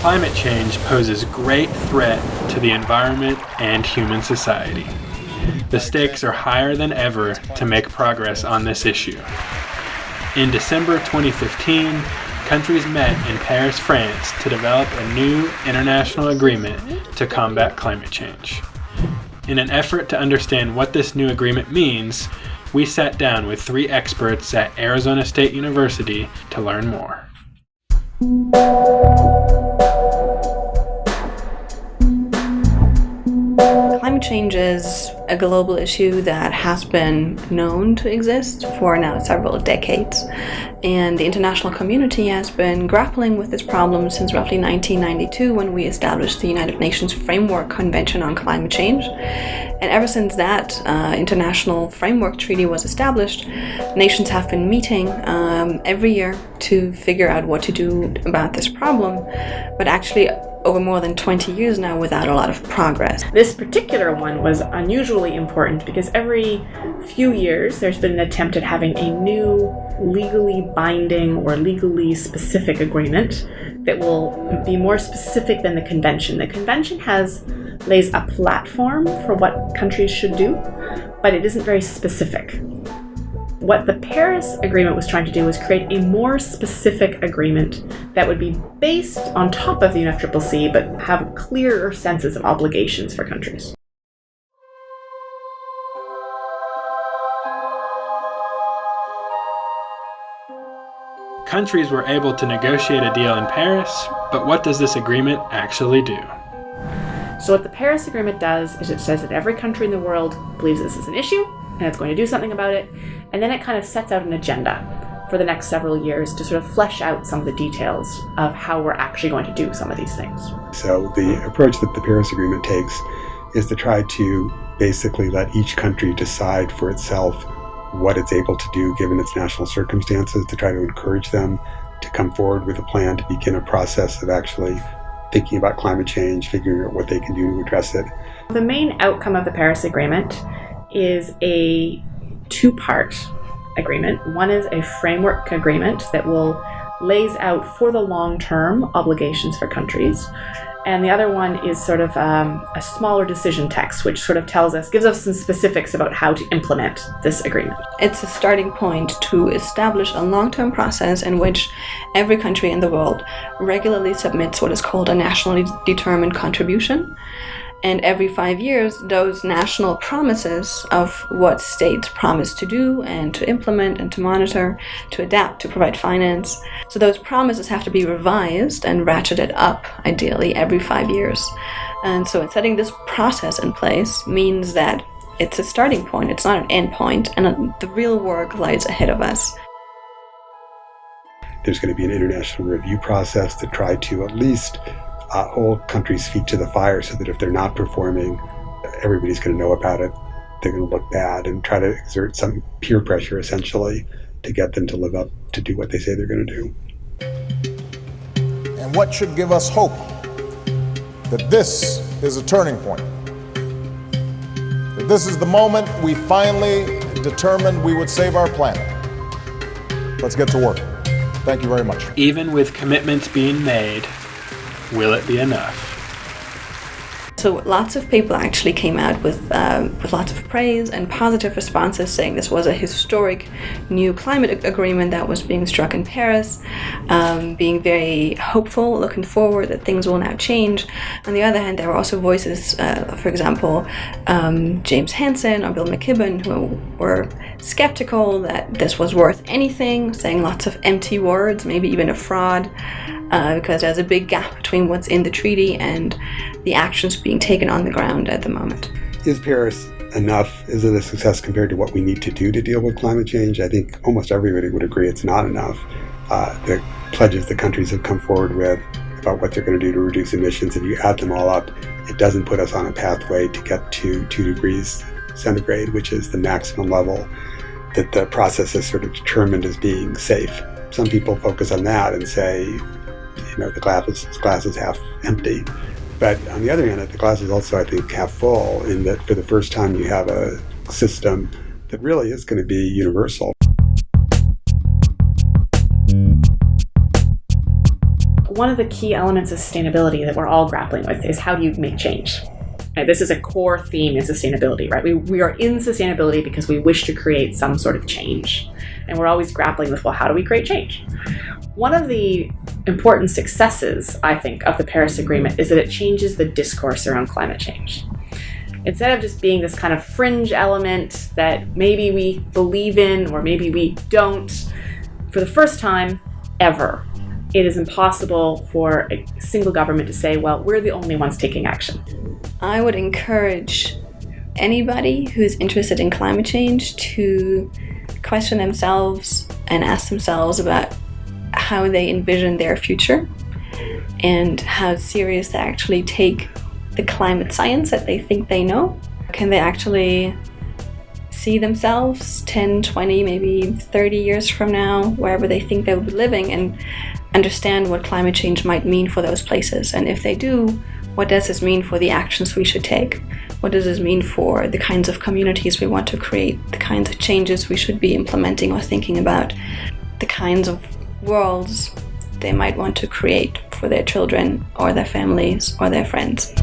climate change poses great threat to the environment and human society. The stakes are higher than ever to make progress on this issue. In December 2015, countries met in Paris, France to develop a new international agreement to combat climate change. In an effort to understand what this new agreement means, we sat down with 3 experts at Arizona State University to learn more. Climate change is a global issue that has been known to exist for now several decades, and the international community has been grappling with this problem since roughly 1992, when we established the United Nations Framework Convention on Climate Change. And ever since that international framework treaty was established, nations have been meeting every year to figure out what to do about this problem, but actually over more than 20 years now without a lot of progress. This particular one was unusually important because every few years there's been an attempt at having a new legally binding or legally specific agreement that will be more specific than the convention. The convention lays a platform for what countries should do, but it isn't very specific. What the Paris Agreement was trying to do was create a more specific agreement that would be based on top of the UNFCCC, but have clearer senses of obligations for countries. Countries were able to negotiate a deal in Paris, but what does this agreement actually do? So what the Paris Agreement does is it says that every country in the world believes this is an issue, and it's going to do something about it, and then it kind of sets out an agenda for the next several years to sort of flesh out some of the details of how we're actually going to do some of these things. So the approach that the Paris Agreement takes is to try to basically let each country decide for itself what it's able to do given its national circumstances, to try to encourage them to come forward with a plan to begin a process of actually thinking about climate change, figuring out what they can do to address it. The main outcome of the Paris Agreement is a 2-part agreement. One is a framework agreement that lays out for the long term obligations for countries. And the other one is sort of a smaller decision text, which sort of gives us some specifics about how to implement this agreement. It's a starting point to establish a long-term process in which every country in the world regularly submits what is called a nationally determined contribution. And every 5 years, those national promises of what states promise to do and to implement and to monitor, to adapt, to provide finance. So those promises have to be revised and ratcheted up, ideally, every 5 years. And so setting this process in place means that it's a starting point, it's not an end point, and the real work lies ahead of us. There's going to be an international review process to try to at least hold countries' feet to the fire so that if they're not performing, everybody's going to know about it, they're going to look bad, and try to exert some peer pressure, essentially, to get them to live up to do what they say they're going to do. And what should give us hope that this is a turning point, that this is the moment we finally determined we would save our planet. Let's get to work. Thank you very much. Even with commitments being made, will it be enough? So lots of people actually came out with lots of praise and positive responses, saying this was a historic new climate agreement that was being struck in Paris, being very hopeful, looking forward that things will now change. On the other hand, there were also voices, for example, James Hansen or Bill McKibben, who were skeptical that this was worth anything, saying lots of empty words, maybe even a fraud, because there's a big gap between what's in the treaty and the actions being taken on the ground at the moment. Is Paris enough? Is it a success compared to what we need to do to deal with climate change? I think almost everybody would agree it's not enough. The pledges the countries have come forward with about what they're going to do to reduce emissions, if you add them all up, it doesn't put us on a pathway to get to 2 degrees centigrade, which is the maximum level that the process has sort of determined as being safe. Some people focus on that and say, the glass is half empty. But on the other hand, the glass is also, I think, half full, in that for the first time you have a system that really is going to be universal. one of the key elements of sustainability that we're all grappling with is how do you make change? Right, this is a core theme in sustainability, right? We are in sustainability because we wish to create some sort of change. And we're always grappling with, well, how do we create change? One of the important successes, I think, of the Paris Agreement is that it changes the discourse around climate change. Instead of just being this kind of fringe element that maybe we believe in or maybe we don't, for the first time ever, it is impossible for a single government to say, well, we're the only ones taking action. I would encourage anybody who's interested in climate change to question themselves and ask themselves about how they envision their future and how serious they actually take the climate science that they think they know. Can they actually see themselves 10, 20, maybe 30 years from now, wherever they think they will be living, and understand what climate change might mean for those places? And if they do, what does this mean for the actions we should take? What does this mean for the kinds of communities we want to create, the kinds of changes we should be implementing or thinking about, the kinds of worlds they might want to create for their children or their families or their friends?